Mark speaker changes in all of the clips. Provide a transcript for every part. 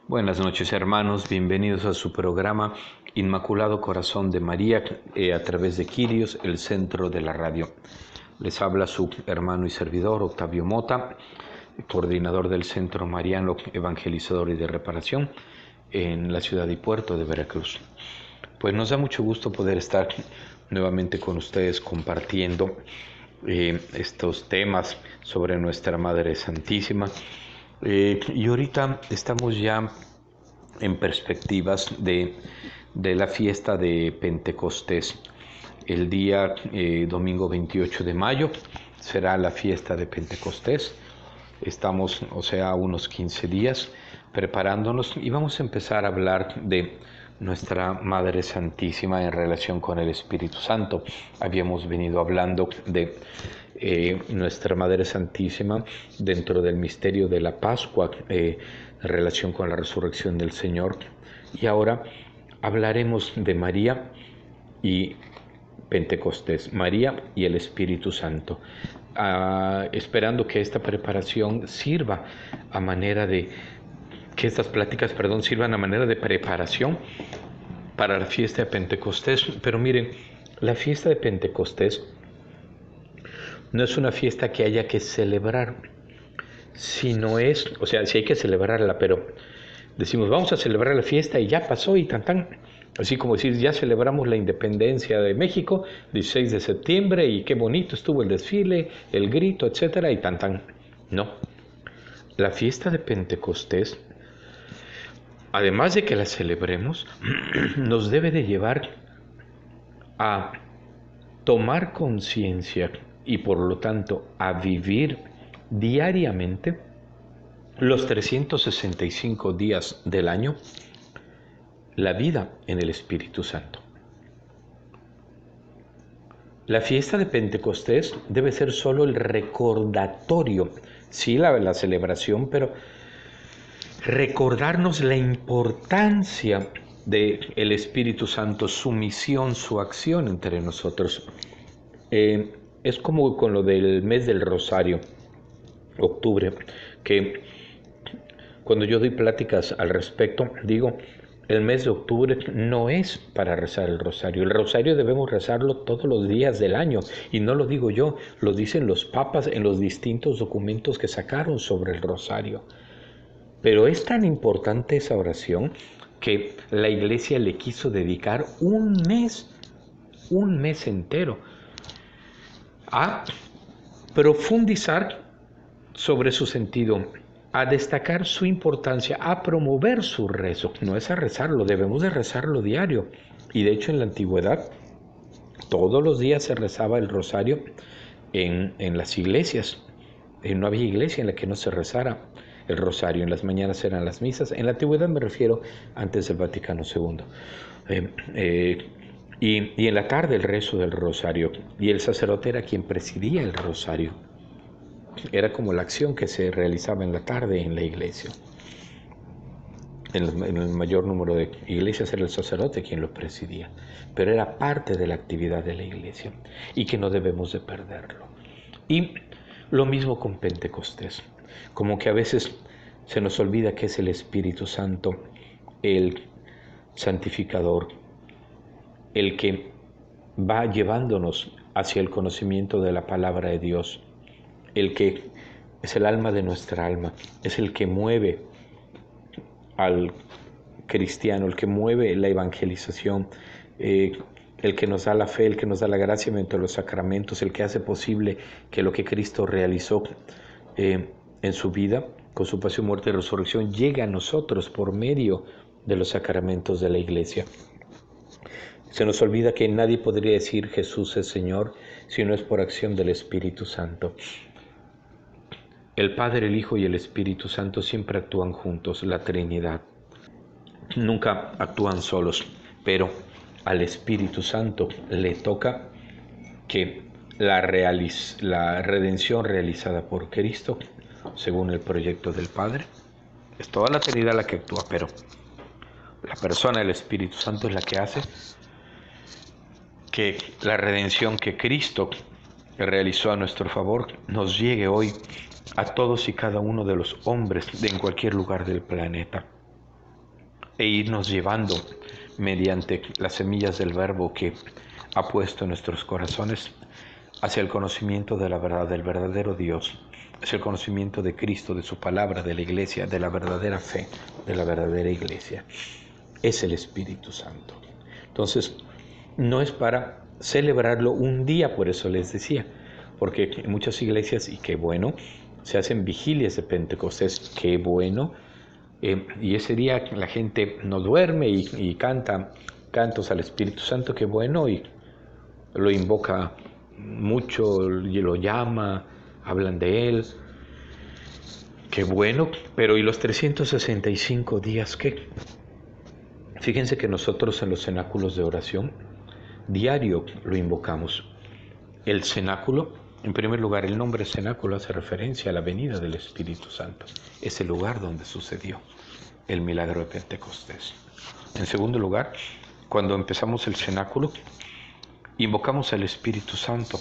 Speaker 1: Buenas noches, hermanos, bienvenidos a su programa Inmaculado Corazón de María a través de Quirios, el centro de la radio. Les habla su hermano y servidor Octavio Mota, coordinador del Centro Mariano Evangelizador y de Reparación en la ciudad y puerto de Veracruz. Pues nos da mucho gusto poder estar nuevamente con ustedes compartiendo estos temas sobre nuestra Madre Santísima. Y ahorita estamos ya en perspectivas de la fiesta de Pentecostés. El día domingo 28 de mayo será la fiesta de Pentecostés. Estamos, a unos 15 días preparándonos y vamos a empezar a hablar de nuestra Madre Santísima en relación con el Espíritu Santo. Habíamos venido hablando de nuestra Madre Santísima dentro del misterio de la Pascua en relación con la resurrección del Señor, y ahora hablaremos de María y Pentecostés, María y el Espíritu Santo, esperando que esta preparación sirva a manera de que estas pláticas, sirvan a manera de preparación para la fiesta de Pentecostés. Pero miren, la fiesta de Pentecostés no es una fiesta que haya que celebrar, sino es, sí hay que celebrarla, pero decimos, vamos a celebrar la fiesta y ya pasó y tan. Así como decir, ya celebramos la independencia de México, 16 de septiembre, y qué bonito estuvo el desfile, el grito, etcétera, y tan. No. La fiesta de Pentecostés, además de que la celebremos, nos debe de llevar a tomar conciencia y por lo tanto a vivir diariamente los 365 días del año la vida en el Espíritu Santo. La fiesta de Pentecostés debe ser solo el recordatorio, sí, la celebración, pero recordarnos la importancia del Espíritu Santo, su misión, su acción entre nosotros. Es como con lo del mes del Rosario, octubre, que cuando yo doy pláticas al respecto, digo, el mes de octubre no es para rezar el rosario. El rosario debemos rezarlo todos los días del año. Y no lo digo yo, lo dicen los papas en los distintos documentos que sacaron sobre el rosario. Pero es tan importante esa oración que la Iglesia le quiso dedicar un mes entero, a profundizar sobre su sentido, a destacar su importancia, a promover su rezo. No es a rezarlo, debemos de rezarlo diario. Y de hecho en la antigüedad todos los días se rezaba el rosario en las iglesias. No había iglesia en la que no se rezara el rosario. En las mañanas eran las misas. En la antigüedad me refiero antes del Vaticano II. Y en la tarde el rezo del rosario. Y el sacerdote era quien presidía el rosario. Era como la acción que se realizaba en la tarde en la iglesia. En el mayor número de iglesias era el sacerdote quien lo presidía, pero era parte de la actividad de la iglesia y que no debemos de perderlo. Y lo mismo con Pentecostés, como que a veces se nos olvida que es el Espíritu Santo, el santificador, el que va llevándonos hacia el conocimiento de la palabra de Dios, el que es el alma de nuestra alma, es el que mueve al cristiano, el que mueve la evangelización, el que nos da la fe, el que nos da la gracia mediante los sacramentos, el que hace posible que lo que Cristo realizó en su vida, con su pasión, muerte y resurrección, llegue a nosotros por medio de los sacramentos de la Iglesia. Se nos olvida que nadie podría decir Jesús es Señor si no es por acción del Espíritu Santo. El Padre, el Hijo y el Espíritu Santo siempre actúan juntos, la Trinidad. Nunca actúan solos, pero al Espíritu Santo le toca que la redención realizada por Cristo, según el proyecto del Padre, es toda la Trinidad la que actúa, pero la persona del Espíritu Santo es la que hace que la redención que Cristo realizó a nuestro favor nos llegue hoy a todos y cada uno de los hombres en cualquier lugar del planeta. e irnos llevando mediante las semillas del Verbo que ha puesto en nuestros corazones hacia el conocimiento de la verdad, del verdadero Dios, hacia el conocimiento de Cristo, de su palabra, de la iglesia, de la verdadera fe, de la verdadera iglesia. Es el Espíritu Santo. Entonces, no es para celebrarlo un día, por eso les decía, porque en muchas iglesias, y qué bueno, se hacen vigilias de Pentecostés, qué bueno, y ese día la gente no duerme y canta cantos al Espíritu Santo, qué bueno, y lo invoca mucho, y lo llama, hablan de él, qué bueno, pero ¿y los 365 días qué? Fíjense que nosotros en los cenáculos de oración diario lo invocamos. El cenáculo, en primer lugar, el nombre cenáculo hace referencia a la venida del Espíritu Santo. Es el lugar donde sucedió el milagro de Pentecostés. En segundo lugar, cuando empezamos el cenáculo, invocamos al Espíritu Santo,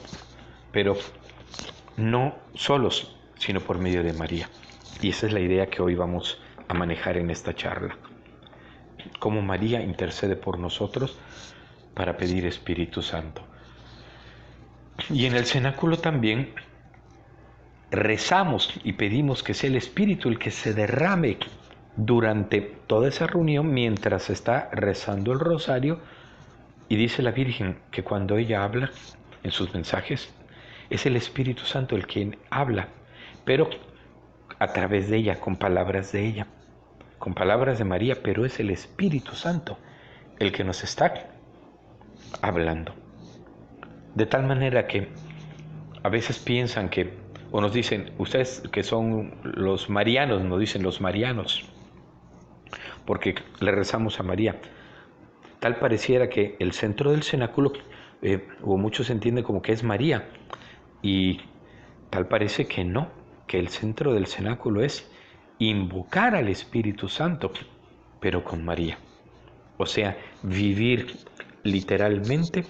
Speaker 1: pero no solos, sino por medio de María. Y esa es la idea que hoy vamos a manejar en esta charla. Cómo María intercede por nosotros para pedir Espíritu Santo. Y en el cenáculo también rezamos y pedimos que sea el Espíritu el que se derrame durante toda esa reunión mientras está rezando el rosario. Y dice la Virgen que cuando ella habla en sus mensajes, es el Espíritu Santo el quien habla, pero a través de ella, con palabras de ella, con palabras de María, pero es el Espíritu Santo el que nos está hablando. De tal manera que a veces piensan que, o nos dicen, ustedes que son los marianos, nos dicen los marianos, porque le rezamos a María. Tal pareciera que el centro del cenáculo, o muchos entienden como que es María, y tal parece que no, que el centro del cenáculo es invocar al Espíritu Santo, pero con María. O sea, vivir literalmente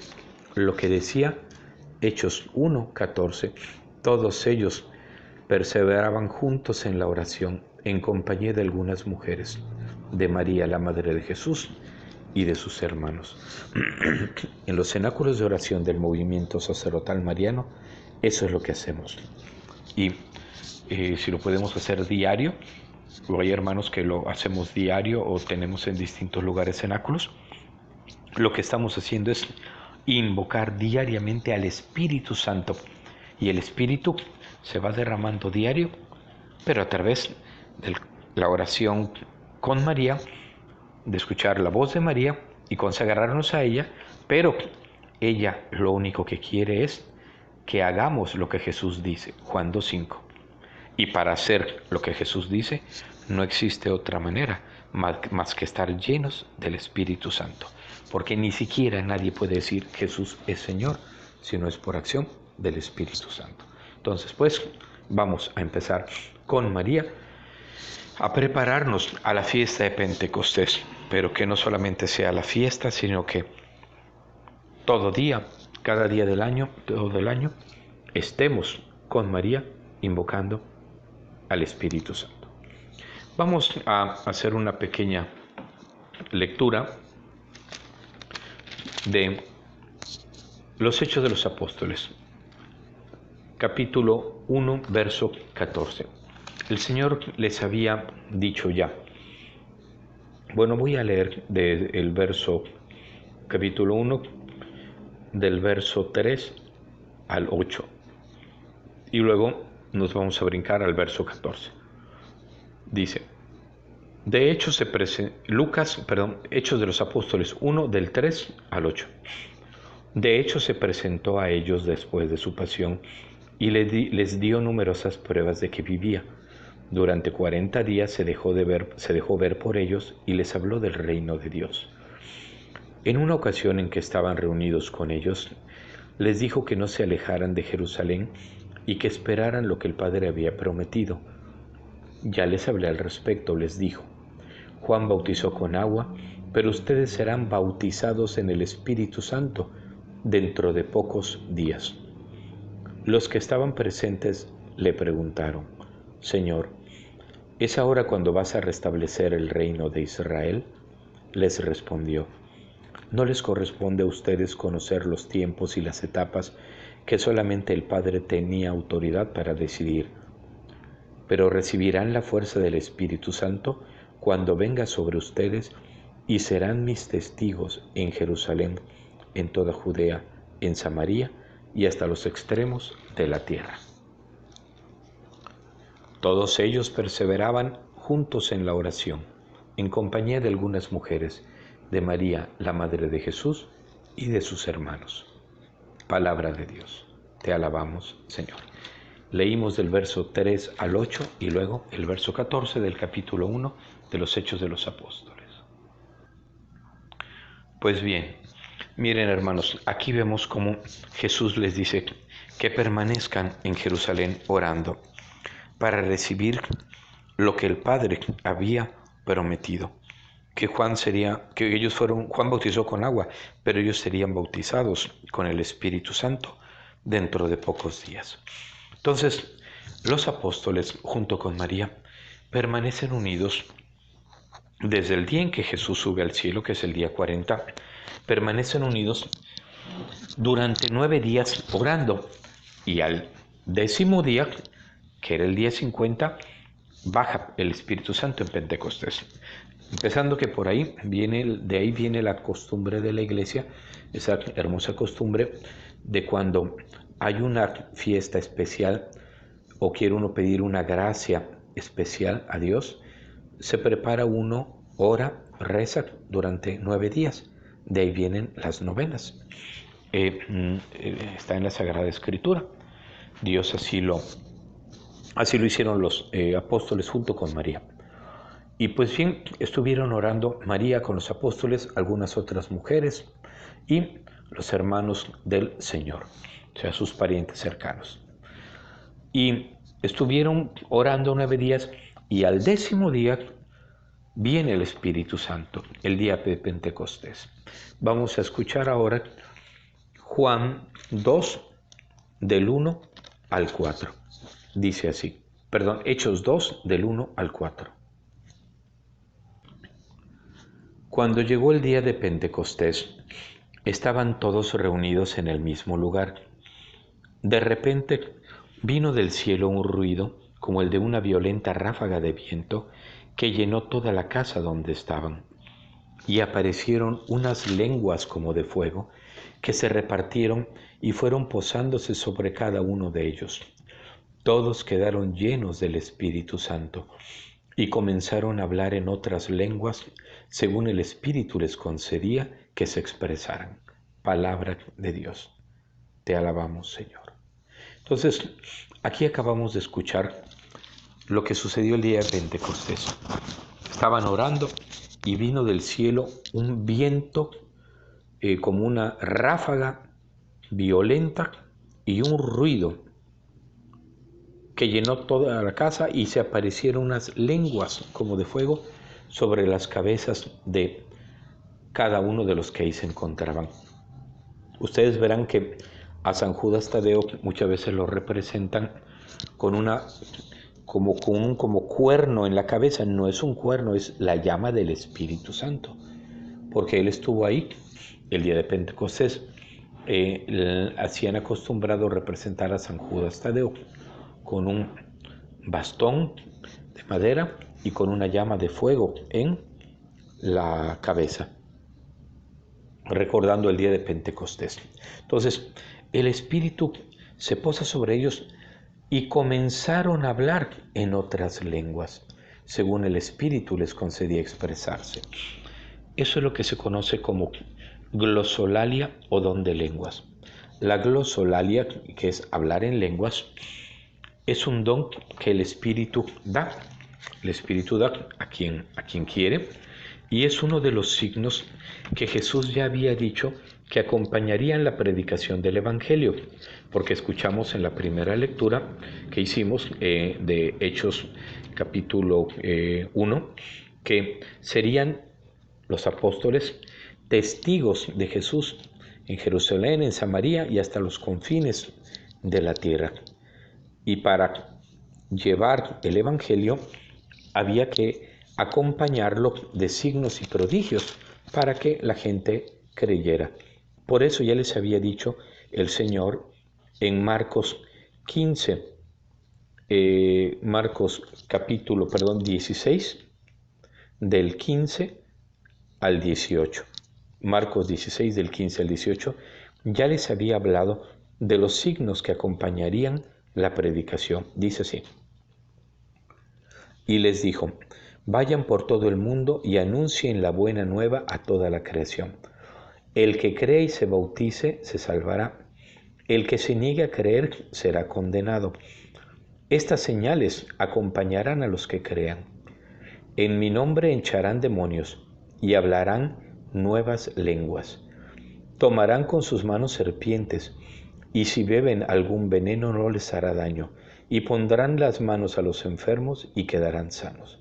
Speaker 1: lo que decía Hechos 1:14. Todos ellos perseveraban juntos en la oración, en compañía de algunas mujeres, de María, la madre de Jesús, y de sus hermanos. En los cenáculos de oración del movimiento sacerdotal mariano, eso es lo que hacemos. Y si lo podemos hacer diario, o hay hermanos que lo hacemos diario o tenemos en distintos lugares cenáculos, lo que estamos haciendo es invocar diariamente al Espíritu Santo. Y el Espíritu se va derramando diario, pero a través de la oración con María, de escuchar la voz de María y consagrarnos a ella, pero ella lo único que quiere es que hagamos lo que Jesús dice, Juan 2:5. Y para hacer lo que Jesús dice, no existe otra manera más que estar llenos del Espíritu Santo. Porque ni siquiera nadie puede decir Jesús es Señor, si no es por acción del Espíritu Santo. Entonces, pues, vamos a empezar con María, a prepararnos a la fiesta de Pentecostés, pero que no solamente sea la fiesta, sino que todo día, cada día del año, todo el año, estemos con María invocando al Espíritu Santo. Vamos a hacer una pequeña lectura de los Hechos de los Apóstoles, capítulo 1, verso 14. El Señor les había dicho ya. Bueno, voy a leer del verso, capítulo 1, del verso 3 al 8. Y luego nos vamos a brincar al verso 14. Dice, de hecho Hechos de los Apóstoles 1, del 3 al 8. De hecho se presentó a ellos después de su pasión y les dio numerosas pruebas de que vivía. Durante 40 días se dejó ver por ellos y les habló del reino de Dios. En una ocasión en que estaban reunidos con ellos, les dijo que no se alejaran de Jerusalén y que esperaran lo que el Padre había prometido. Ya les hablé al respecto, les dijo. Juan bautizó con agua, pero ustedes serán bautizados en el Espíritu Santo dentro de pocos días. Los que estaban presentes le preguntaron, Señor, ¿es ahora cuando vas a restablecer el reino de Israel? les respondió: no les corresponde a ustedes conocer los tiempos y las etapas que solamente el Padre tenía autoridad para decidir, pero recibirán la fuerza del Espíritu Santo cuando venga sobre ustedes y serán mis testigos en Jerusalén, en toda Judea, en Samaria y hasta los extremos de la tierra. Todos ellos perseveraban juntos en la oración, en compañía de algunas mujeres, de María, la Madre de Jesús, y de sus hermanos. Palabra de Dios. Te alabamos, Señor. Leímos del verso 3 al 8 y luego el verso 14 del capítulo 1 de los Hechos de los Apóstoles. Pues bien, miren hermanos, aquí vemos cómo Jesús les dice que permanezcan en Jerusalén orando para recibir lo que el Padre había prometido. Que Juan bautizó con agua, pero ellos serían bautizados con el Espíritu Santo dentro de pocos días. Entonces, los apóstoles, junto con María, permanecen unidos desde el día en que Jesús sube al cielo, que es el día 40, permanecen unidos durante 9 días orando, y al 10º día, que era el día 50, baja el Espíritu Santo en Pentecostés. Empezando que de ahí viene la costumbre de la iglesia, esa hermosa costumbre de cuando hay una fiesta especial o quiere uno pedir una gracia especial a Dios, se prepara uno, ora, reza durante 9 días. De ahí vienen las novenas. Está en la Sagrada Escritura. Dios así lo hicieron los apóstoles junto con María. Y pues bien, estuvieron orando María con los apóstoles, algunas otras mujeres y los hermanos del Señor, o sea, sus parientes cercanos. Y estuvieron orando 9 días y al 10º día viene el Espíritu Santo, el día de Pentecostés. Vamos a escuchar ahora Juan 2, del 1 al 4. Dice así, Hechos 2, del 1 al 4. Cuando llegó el día de Pentecostés, estaban todos reunidos en el mismo lugar. De repente vino del cielo un ruido como el de una violenta ráfaga de viento que llenó toda la casa donde estaban. Y aparecieron unas lenguas como de fuego que se repartieron y fueron posándose sobre cada uno de ellos. Todos quedaron llenos del Espíritu Santo y comenzaron a hablar en otras lenguas según el Espíritu les concedía que se expresaran. Palabra de Dios. Te alabamos, Señor. Entonces, aquí acabamos de escuchar lo que sucedió el día de Pentecostés. Estaban orando y vino del cielo un viento como una ráfaga violenta y un ruido que llenó toda la casa y se aparecieron unas lenguas como de fuego sobre las cabezas de cada uno de los que ahí se encontraban. Ustedes verán que a San Judas Tadeo muchas veces lo representan con un cuerno en la cabeza. No es un cuerno, es la llama del Espíritu Santo, porque él estuvo ahí el día de Pentecostés. Hacían acostumbrado representar a San Judas Tadeo con un bastón de madera y con una llama de fuego en la cabeza, recordando el día de Pentecostés. Entonces, el Espíritu se posa sobre ellos y comenzaron a hablar en otras lenguas, según el Espíritu les concedía expresarse. Eso es lo que se conoce como glosolalia o don de lenguas. La glosolalia, que es hablar en lenguas, es un don que el Espíritu da. El Espíritu da a quien quiere, y es uno de los signos que Jesús ya había dicho que acompañarían la predicación del Evangelio, porque escuchamos en la primera lectura que hicimos de Hechos capítulo 1, que serían los apóstoles testigos de Jesús en Jerusalén, en Samaria y hasta los confines de la tierra. Y para llevar el Evangelio había que acompañarlo de signos y prodigios para que la gente creyera. Por eso ya les había dicho el Señor en Marcos 15, Marcos capítulo 16, del 15 al 18. Marcos 16, del 15 al 18, ya les había hablado de los signos que acompañarían la predicación. Dice así: y les dijo: vayan por todo el mundo y anuncien la buena nueva a toda la creación. El que cree y se bautice se salvará. El que se niegue a creer será condenado. Estas señales acompañarán a los que crean. En mi nombre echarán demonios y hablarán nuevas lenguas. Tomarán con sus manos serpientes, y si beben algún veneno no les hará daño, y pondrán las manos a los enfermos y quedarán sanos.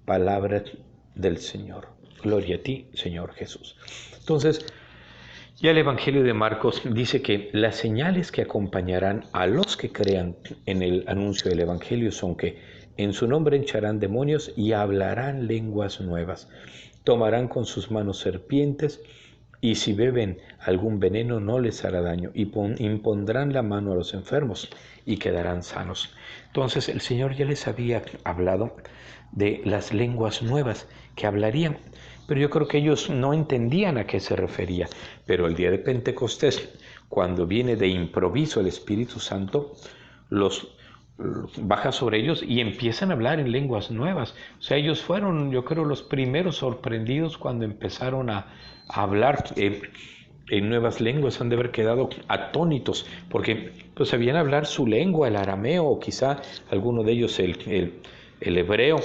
Speaker 1: Palabra del Señor. Gloria a ti, Señor Jesús. Entonces, ya el Evangelio de Marcos dice que las señales que acompañarán a los que crean en el anuncio del Evangelio son que en su nombre echarán demonios y hablarán lenguas nuevas. Tomarán con sus manos serpientes, y si beben algún veneno no les hará daño, y impondrán la mano a los enfermos y quedarán sanos. Entonces el Señor ya les había hablado de las lenguas nuevas que hablarían, pero yo creo que ellos no entendían a qué se refería. Pero el día de Pentecostés, cuando viene de improviso el Espíritu Santo, los baja sobre ellos y empiezan a hablar en lenguas nuevas. O sea, ellos fueron, yo creo, los primeros sorprendidos cuando empezaron a hablar en nuevas lenguas. Han de haber quedado atónitos, porque pues sabían hablar su lengua, el arameo, o quizá alguno de ellos el hebreo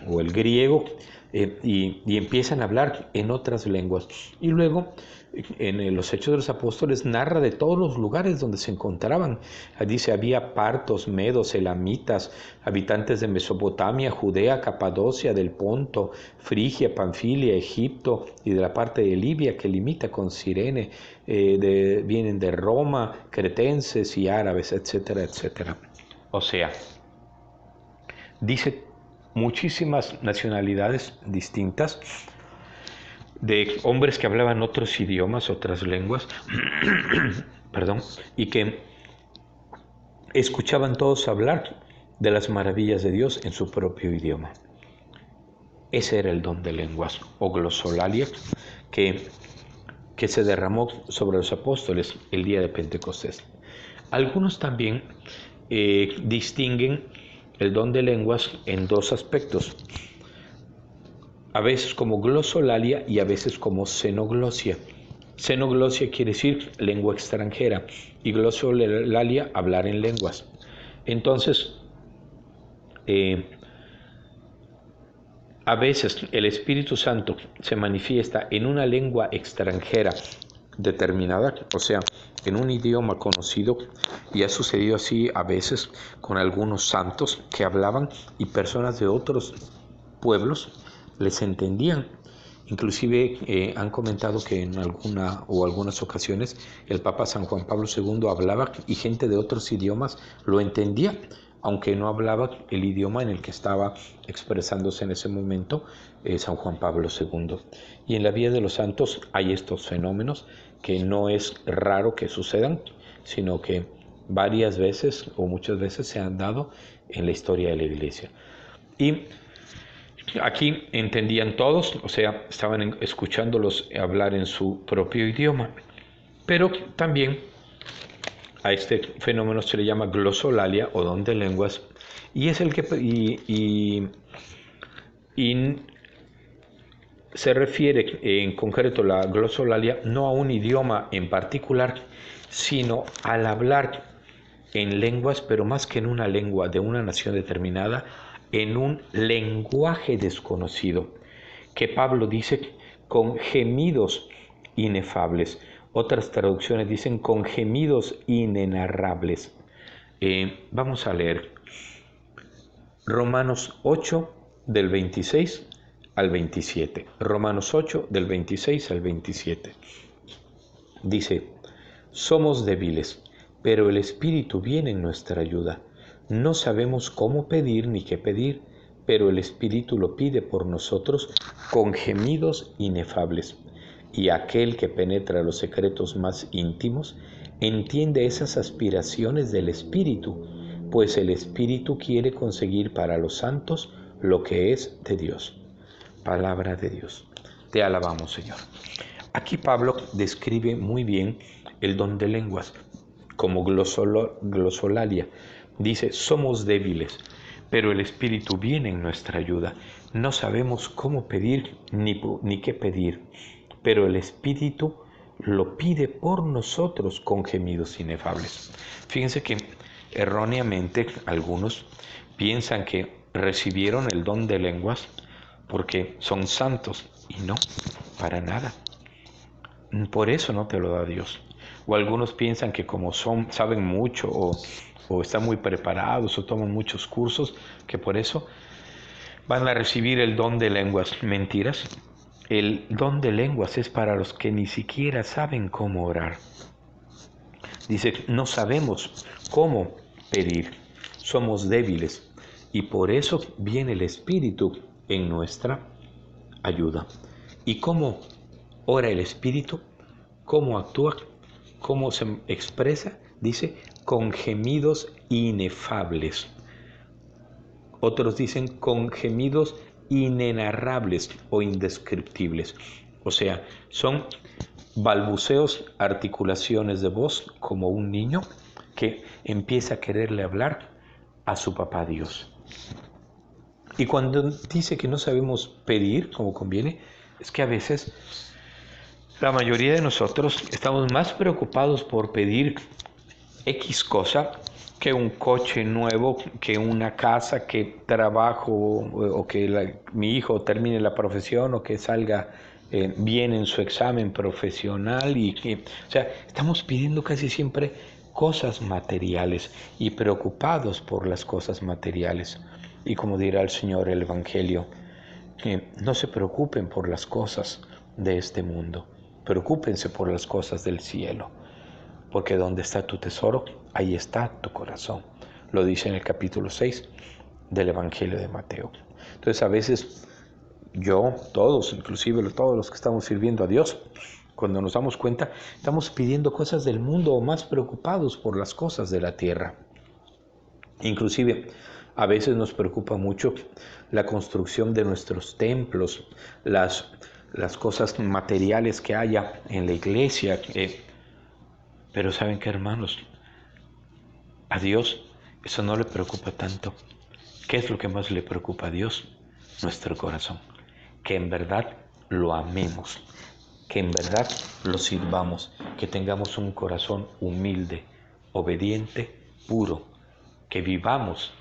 Speaker 1: o el griego, y empiezan a hablar en otras lenguas. Y luego, en los Hechos de los Apóstoles, narra de todos los lugares donde se encontraban. Dice: había partos, medos, elamitas, habitantes de Mesopotamia, Judea, Capadocia, del Ponto, Frigia, Panfilia, Egipto y de la parte de Libia que limita con Cirene. Vienen de Roma, cretenses y árabes, etcétera, etcétera. O sea, dice muchísimas nacionalidades distintas, de hombres que hablaban otros idiomas, otras lenguas, perdón, y que escuchaban todos hablar de las maravillas de Dios en su propio idioma. Ese era el don de lenguas, o glosolalia, que se derramó sobre los apóstoles el día de Pentecostés. Algunos también distinguen el don de lenguas en dos aspectos: a veces como glosolalia y a veces como xenoglosia. Xenoglosia quiere decir lengua extranjera, y glosolalia, hablar en lenguas. Entonces, a veces el Espíritu Santo se manifiesta en una lengua extranjera determinada, o sea, en un idioma conocido, y ha sucedido así a veces con algunos santos que hablaban y personas de otros pueblos les entendían. Inclusive han comentado que en algunas ocasiones el Papa San Juan Pablo II hablaba y gente de otros idiomas lo entendía, aunque no hablaba el idioma en el que estaba expresándose en ese momento San Juan Pablo II. Y en la vida de los santos hay estos fenómenos que no es raro que sucedan, sino que varias veces o muchas veces se han dado en la historia de la Iglesia. Y aquí entendían todos, o sea, estaban escuchándolos hablar en su propio idioma. Pero también a este fenómeno se le llama glosolalia o don de lenguas, y es el que se refiere en concreto la glosolalia no a un idioma en particular, sino al hablar en lenguas, pero más que en una lengua de una nación determinada, en un lenguaje desconocido, que Pablo dice con gemidos inefables. Otras traducciones dicen con gemidos inenarrables. Vamos a leer Romanos 8, del 26 al 27. Romanos 8, del 26 al 27. Dice: somos débiles, pero el Espíritu viene en nuestra ayuda. No sabemos cómo pedir ni qué pedir, pero el Espíritu lo pide por nosotros con gemidos inefables. Y aquel que penetra los secretos más íntimos entiende esas aspiraciones del Espíritu, pues el Espíritu quiere conseguir para los santos lo que es de Dios. Palabra de Dios. Te alabamos, Señor. Aquí Pablo describe muy bien el don de lenguas como glosolalia. Dice, somos débiles, pero el Espíritu viene en nuestra ayuda. No sabemos cómo pedir ni qué pedir, pero el Espíritu lo pide por nosotros con gemidos inefables. Fíjense que erróneamente algunos piensan que recibieron el don de lenguas porque son santos, y no, para nada. Por eso no te lo da Dios. O algunos piensan que como saben mucho o están muy preparados o toman muchos cursos, que por eso van a recibir el don de lenguas. Mentiras. El don de lenguas es para los que ni siquiera saben cómo orar. Dice, no sabemos cómo pedir, somos débiles y por eso viene el Espíritu en nuestra ayuda. ¿Y cómo ora el Espíritu? ¿Cómo actúa? ¿Cómo se expresa? Dice, con gemidos inefables. Otros dicen con gemidos inenarrables o indescriptibles. O sea, son balbuceos, articulaciones de voz como un niño que empieza a quererle hablar a su papá Dios. Y cuando dice que no sabemos pedir como conviene, es que a veces la mayoría de nosotros estamos más preocupados por pedir X cosa, que un coche nuevo, que una casa, que trabajo, o que mi hijo termine la profesión, o que salga bien en su examen profesional. O sea, estamos pidiendo casi siempre cosas materiales y preocupados por las cosas materiales. Y como dirá el Señor el Evangelio, no se preocupen por las cosas de este mundo, preocúpense por las cosas del cielo. Porque donde está tu tesoro, ahí está tu corazón. Lo dice en el capítulo 6 del Evangelio de Mateo. Entonces a veces todos, inclusive todos los que estamos sirviendo a Dios, cuando nos damos cuenta, estamos pidiendo cosas del mundo o más preocupados por las cosas de la tierra. Inclusive a veces nos preocupa mucho la construcción de nuestros templos, las cosas materiales que haya en la iglesia. Pero ¿saben qué, hermanos? A Dios eso no le preocupa tanto. ¿Qué es lo que más le preocupa a Dios? Nuestro corazón. Que en verdad lo amemos, que en verdad lo sirvamos, que tengamos un corazón humilde, obediente, puro, que vivamos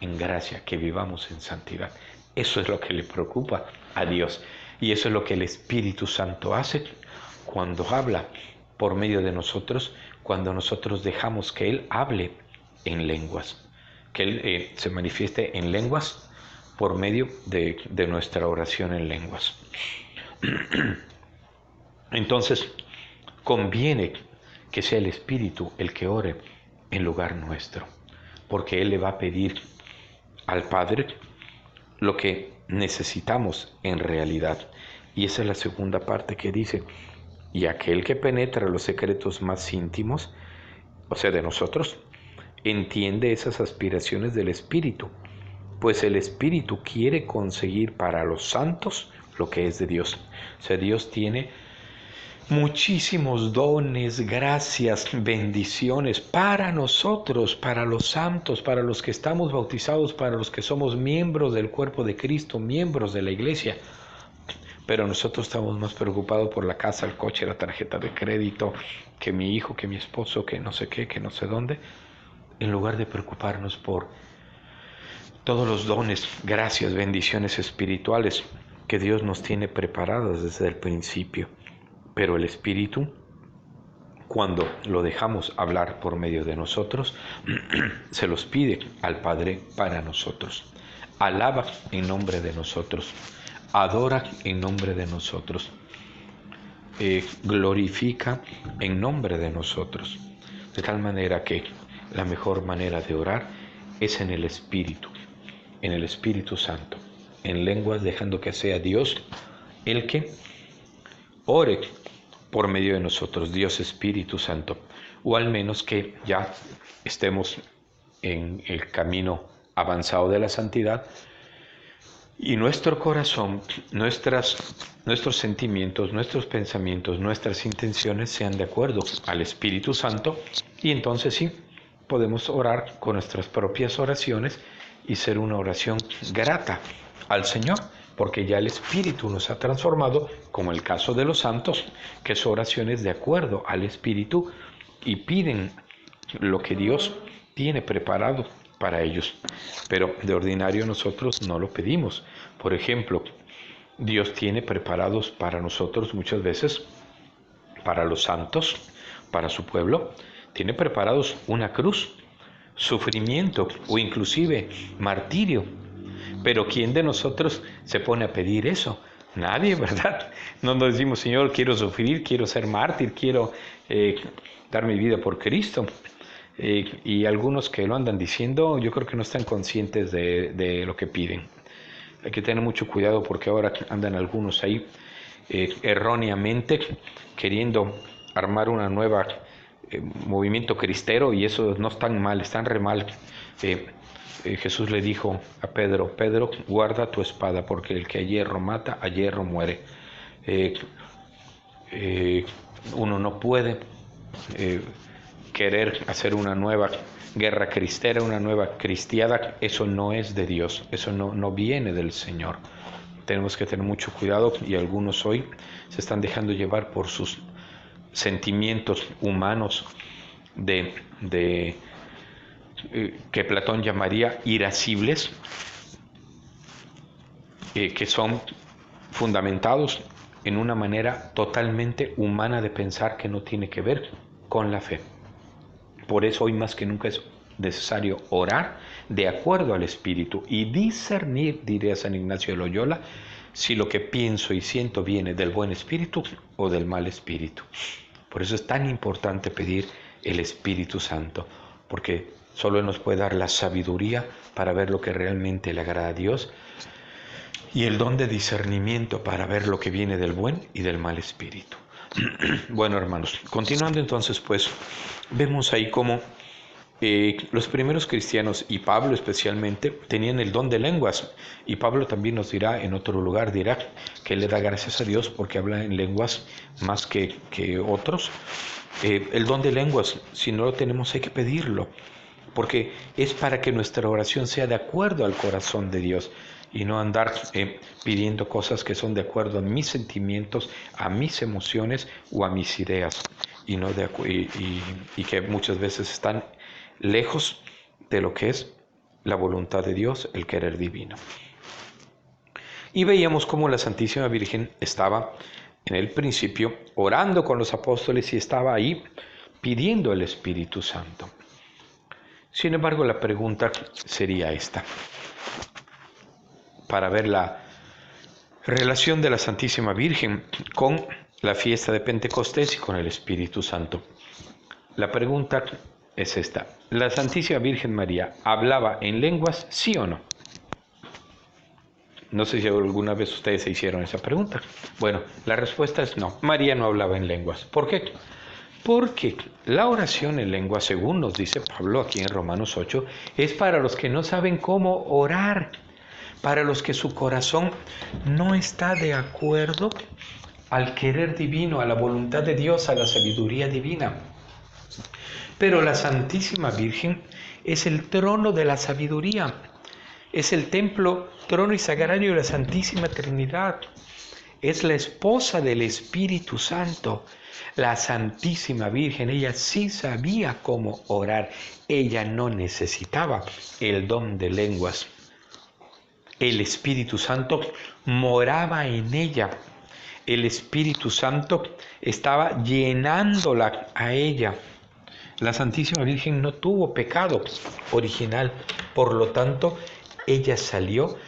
Speaker 1: en gracia, que vivamos en santidad. Eso es lo que le preocupa a Dios. Y eso es lo que el Espíritu Santo hace cuando habla por medio de nosotros, cuando nosotros dejamos que Él hable en lenguas, que Él se manifieste en lenguas por medio de nuestra oración en lenguas. Entonces, conviene que sea el Espíritu el que ore en lugar nuestro, porque Él le va a pedir al Padre lo que necesitamos en realidad. Y esa es la segunda parte que dice, y aquel que penetra los secretos más íntimos, o sea, de nosotros, entiende esas aspiraciones del Espíritu, pues el Espíritu quiere conseguir para los santos lo que es de Dios. O sea, Dios tiene muchísimos dones, gracias, bendiciones para nosotros, para los santos, para los que estamos bautizados, para los que somos miembros del cuerpo de Cristo, miembros de la iglesia. Pero nosotros estamos más preocupados por la casa, el coche, la tarjeta de crédito, que mi hijo, que mi esposo, que no sé qué, que no sé dónde, en lugar de preocuparnos por todos los dones, gracias, bendiciones espirituales que Dios nos tiene preparadas desde el principio. Pero el Espíritu, cuando lo dejamos hablar por medio de nosotros, se los pide al Padre para nosotros. Alaba en nombre de nosotros. Adora en nombre de nosotros. Glorifica en nombre de nosotros. De tal manera que la mejor manera de orar es en el Espíritu. en el Espíritu Santo, en lenguas, dejando que sea Dios el que ore por medio de nosotros, Dios Espíritu Santo, o al menos que ya estemos en el camino avanzado de la santidad y nuestro corazón, nuestros sentimientos, nuestros pensamientos, nuestras intenciones sean de acuerdo al Espíritu Santo, y entonces sí, podemos orar con nuestras propias oraciones y ser una oración grata al Señor, porque ya el Espíritu nos ha transformado, como el caso de los santos, que son oraciones de acuerdo al Espíritu y piden lo que Dios tiene preparado para ellos. Pero de ordinario nosotros no lo pedimos. Por ejemplo, Dios tiene preparados para nosotros muchas veces, para los santos, para su pueblo, tiene preparados una cruz, sufrimiento o inclusive martirio. Pero ¿quién de nosotros se pone a pedir eso? Nadie, ¿verdad? No nos decimos, Señor, quiero sufrir, quiero ser mártir, quiero dar mi vida por Cristo. Y algunos que lo andan diciendo, yo creo que no están conscientes de lo que piden. Hay que tener mucho cuidado porque ahora andan algunos ahí erróneamente queriendo armar una nueva movimiento cristero, y eso no es tan mal, están re mal. Jesús le dijo a Pedro, Pedro, guarda tu espada, porque el que a hierro mata, a hierro muere. Uno no puede querer hacer una nueva guerra cristera, una nueva cristiada. Eso no es de Dios, eso no viene del Señor. Tenemos que tener mucho cuidado, y algunos hoy se están dejando llevar por sus sentimientos humanos que Platón llamaría irascibles, que son fundamentados en una manera totalmente humana de pensar que no tiene que ver con la fe. Por eso hoy más que nunca es necesario orar de acuerdo al Espíritu y discernir, diría San Ignacio de Loyola, si lo que pienso y siento viene del buen espíritu o del mal espíritu. Por eso es tan importante pedir el Espíritu Santo, porque solo Él nos puede dar la sabiduría para ver lo que realmente le agrada a Dios, y el don de discernimiento para ver lo que viene del buen y del mal espíritu. Bueno, hermanos, continuando entonces, pues, vemos ahí cómo los primeros cristianos, y Pablo especialmente, tenían el don de lenguas. Y Pablo también nos dirá en otro lugar, dirá que le da gracias a Dios porque habla en lenguas más que otros. El don de lenguas, si no lo tenemos, hay que pedirlo, porque es para que nuestra oración sea de acuerdo al corazón de Dios, y no andar pidiendo cosas que son de acuerdo a mis sentimientos, a mis emociones o a mis ideas, y que muchas veces están lejos de lo que es la voluntad de Dios, el querer divino. Y veíamos cómo la Santísima Virgen estaba en el principio orando con los apóstoles y estaba ahí pidiendo el Espíritu Santo. Sin embargo, la pregunta sería esta, para ver la relación de la Santísima Virgen con la fiesta de Pentecostés y con el Espíritu Santo. La pregunta es esta: ¿la Santísima Virgen María hablaba en lenguas, sí o no? No sé si alguna vez ustedes se hicieron esa pregunta. Bueno, la respuesta es no. María no hablaba en lenguas. ¿Por qué? Porque la oración en lengua, según nos dice Pablo aquí en Romanos 8, es para los que no saben cómo orar, para los que su corazón no está de acuerdo al querer divino, a la voluntad de Dios, a la sabiduría divina. Pero la Santísima Virgen es el trono de la sabiduría, es el templo, trono y sagrario de la Santísima Trinidad, es la esposa del Espíritu Santo. La Santísima Virgen, ella sí sabía cómo orar, ella no necesitaba el don de lenguas. El Espíritu Santo moraba en ella, el Espíritu Santo estaba llenándola a ella. La Santísima Virgen no tuvo pecado original, por lo tanto, ella salió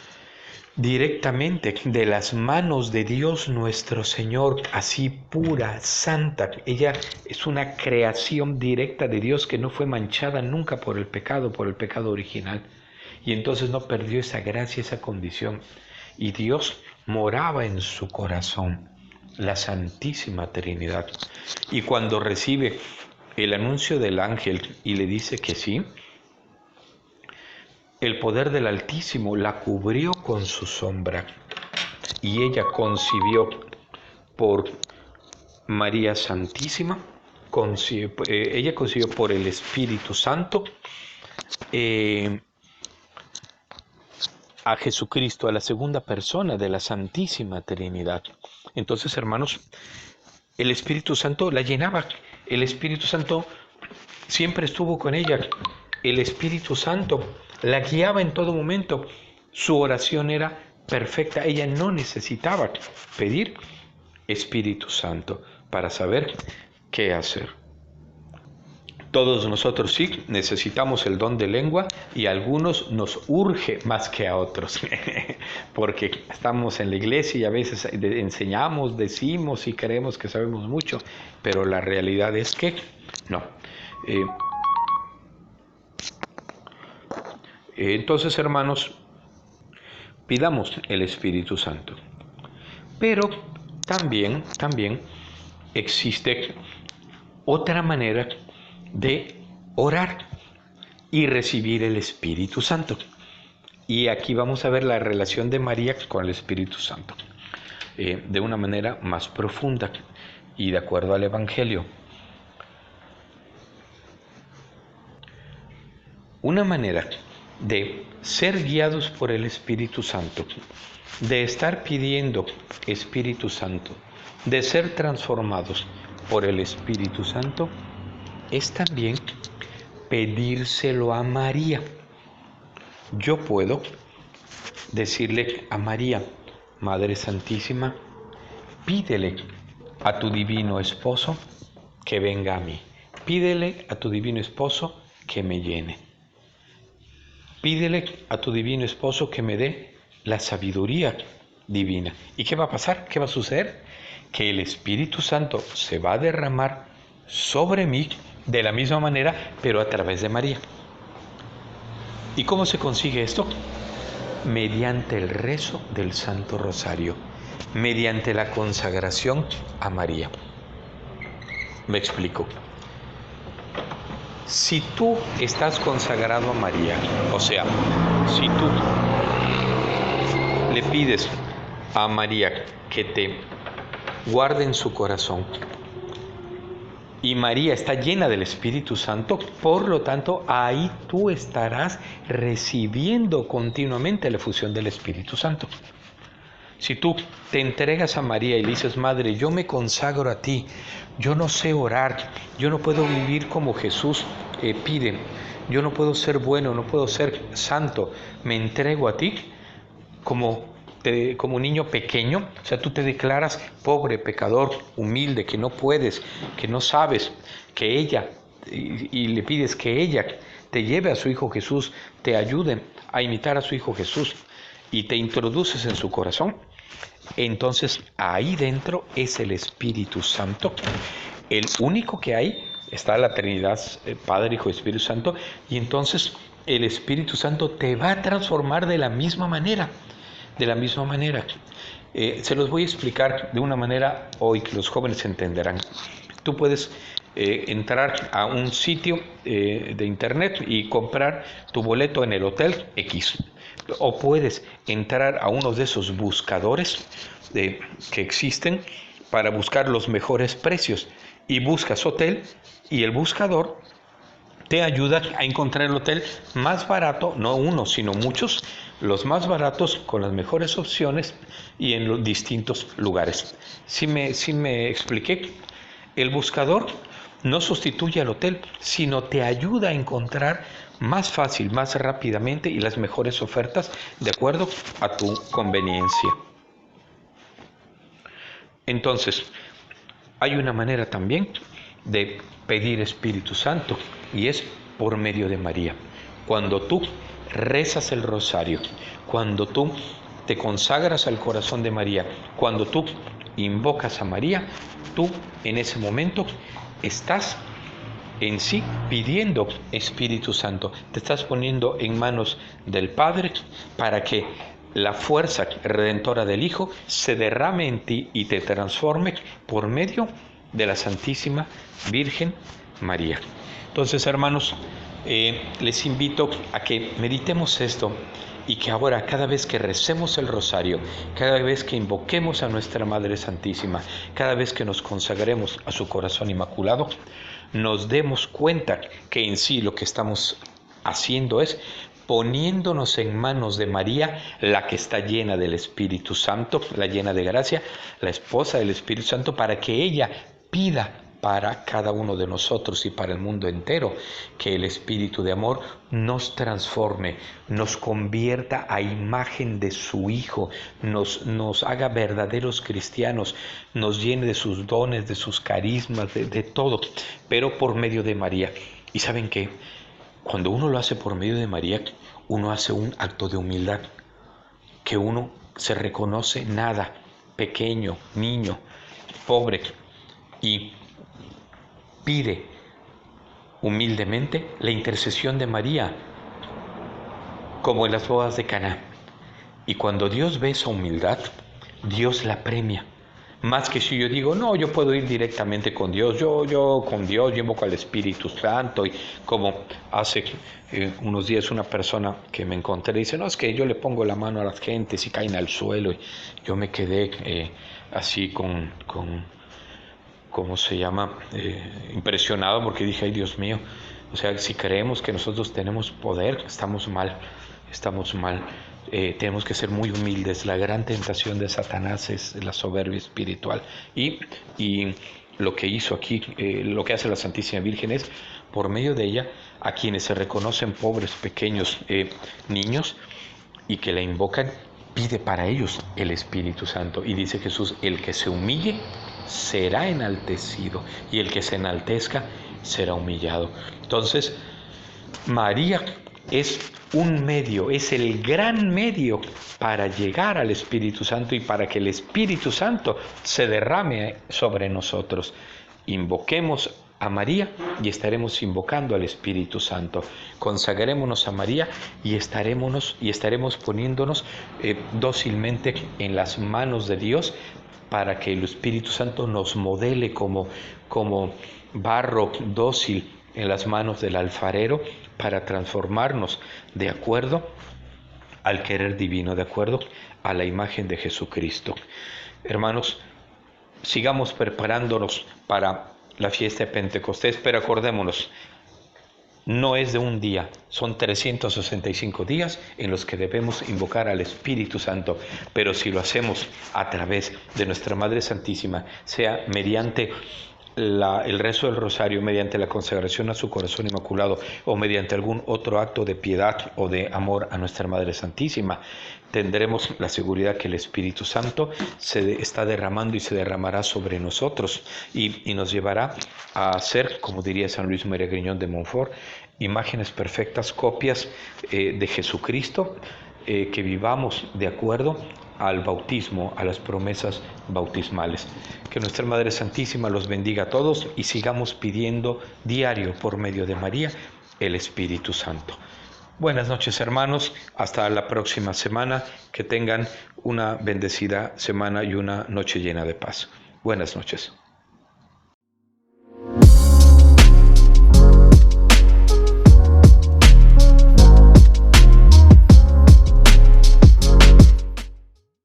Speaker 1: directamente de las manos de Dios nuestro Señor, así pura, santa. Ella es una creación directa de Dios que no fue manchada nunca por el pecado original. y entonces no perdió esa gracia, esa condición. Y Dios moraba en su corazón, la Santísima Trinidad. Y cuando recibe el anuncio del ángel y le dice que sí, el poder del Altísimo la cubrió con su sombra y ella concibió por María Santísima, ella concibió por el Espíritu Santo a Jesucristo, a la segunda persona de la Santísima Trinidad. Entonces, hermanos, el Espíritu Santo la llenaba, el Espíritu Santo siempre estuvo con ella, el Espíritu Santo la guiaba en todo momento, su oración era perfecta, ella no necesitaba pedir Espíritu Santo para saber qué hacer. Todos nosotros sí necesitamos el don de lengua y a algunos nos urge más que a otros, porque estamos en la iglesia y a veces enseñamos, decimos y creemos que sabemos mucho, pero la realidad es que no. Entonces, hermanos, pidamos el Espíritu Santo. Pero también existe otra manera de orar y recibir el Espíritu Santo. Y aquí vamos a ver la relación de María con el Espíritu Santo de una manera más profunda y de acuerdo al Evangelio. Una manera de ser guiados por el Espíritu Santo, de estar pidiendo Espíritu Santo, de ser transformados por el Espíritu Santo, es también pedírselo a María. Yo puedo decirle a María, Madre Santísima, pídele a tu divino esposo que venga a mí. Pídele a tu divino esposo que me llene. Pídele a tu divino esposo que me dé la sabiduría divina. ¿Y qué va a pasar? ¿Qué va a suceder? Que el Espíritu Santo se va a derramar sobre mí de la misma manera, pero a través de María. ¿Y cómo se consigue esto? Mediante el rezo del Santo Rosario, mediante la consagración a María. Me explico. Si tú estás consagrado a María, o sea, si tú le pides a María que te guarde en su corazón, y María está llena del Espíritu Santo, por lo tanto, ahí tú estarás recibiendo continuamente la efusión del Espíritu Santo. Si tú te entregas a María y le dices, Madre, yo me consagro a ti, yo no sé orar, yo no puedo vivir como Jesús pide, yo no puedo ser bueno, no puedo ser santo, me entrego a ti como un niño pequeño, o sea, tú te declaras pobre, pecador, humilde, que no puedes, que no sabes, que ella, y le pides que ella te lleve a su Hijo Jesús, te ayude a imitar a su Hijo Jesús, y te introduces en su corazón, entonces ahí dentro es el Espíritu Santo, el único que hay, está la Trinidad, Padre, Hijo y Espíritu Santo, y entonces el Espíritu Santo te va a transformar de la misma manera. Se los voy a explicar de una manera hoy que los jóvenes entenderán. Tú puedes entrar a un sitio de internet y comprar tu boleto en el Hotel X. O puedes entrar a uno de esos buscadores que existen para buscar los mejores precios. Y buscas hotel y el buscador te ayuda a encontrar el hotel más barato, no uno, sino muchos, los más baratos con las mejores opciones y en los distintos lugares. ¿Sí me expliqué? El buscador no sustituye al hotel, sino te ayuda a encontrar más fácil, más rápidamente y las mejores ofertas de acuerdo a tu conveniencia. Entonces, hay una manera también de pedir Espíritu Santo y es por medio de María. Cuando tú rezas el rosario, cuando tú te consagras al corazón de María, cuando tú invocas a María, tú en ese momento estás en sí pidiendo Espíritu Santo. Te estás poniendo en manos del Padre para que la fuerza redentora del Hijo se derrame en ti y te transforme por medio de la Santísima Virgen María. Entonces, hermanos, les invito a que meditemos esto y que ahora, cada vez que recemos el rosario, cada vez que invoquemos a nuestra Madre Santísima, cada vez que nos consagremos a su corazón inmaculado, nos demos cuenta que en sí lo que estamos haciendo es poniéndonos en manos de María, la que está llena del Espíritu Santo, la llena de gracia, la esposa del Espíritu Santo, para que ella pida para cada uno de nosotros y para el mundo entero, que el Espíritu de amor nos transforme, nos convierta a imagen de su Hijo, nos haga verdaderos cristianos, nos llene de sus dones, de sus carismas, de todo, pero por medio de María. ¿Y saben qué? Cuando uno lo hace por medio de María, uno hace un acto de humildad, que uno se reconoce nada, pequeño, niño, pobre, y pide humildemente la intercesión de María, como en las bodas de Caná. Y cuando Dios ve esa humildad, Dios la premia. Más que si yo digo, no, yo puedo ir directamente con Dios, yo con Dios, yo invoco al Espíritu Santo, y como hace unos días una persona que me encontré dice, no, es que yo le pongo la mano a las gentes y caen al suelo, y yo me quedé así ¿cómo se llama? Impresionado, porque dije, ay Dios mío, o sea, si creemos que nosotros tenemos poder, estamos mal. Tenemos que ser muy humildes. La gran tentación de Satanás es la soberbia espiritual. Y lo que hizo aquí, lo que hace la Santísima Virgen es, por medio de ella, a quienes se reconocen pobres, pequeños niños y que la invocan, pide para ellos el Espíritu Santo. Y dice Jesús, el que se humille será enaltecido, y el que se enaltezca será humillado. Entonces, María es un medio, es el gran medio para llegar al Espíritu Santo y para que el Espíritu Santo se derrame sobre nosotros. Invoquemos a María y estaremos invocando al Espíritu Santo. Consagrémonos a María y estaremos poniéndonos dócilmente en las manos de Dios, para que el Espíritu Santo nos modele como barro dócil en las manos del alfarero, para transformarnos de acuerdo al querer divino, de acuerdo a la imagen de Jesucristo. Hermanos, sigamos preparándonos para la fiesta de Pentecostés, pero acordémonos, no es de un día, son 365 días en los que debemos invocar al Espíritu Santo, pero si lo hacemos a través de nuestra Madre Santísima, sea mediante el rezo del rosario, mediante la consagración a su corazón inmaculado o mediante algún otro acto de piedad o de amor a nuestra Madre Santísima, tendremos la seguridad que el Espíritu Santo se está derramando y se derramará sobre nosotros y nos llevará a ser, como diría San Luis María Griñón de Montfort, imágenes perfectas, copias de Jesucristo, que vivamos de acuerdo al bautismo, a las promesas bautismales. Que nuestra Madre Santísima los bendiga a todos y sigamos pidiendo diario por medio de María el Espíritu Santo. Buenas noches, hermanos, hasta la próxima semana, que tengan una bendecida semana y una noche llena de paz. Buenas noches.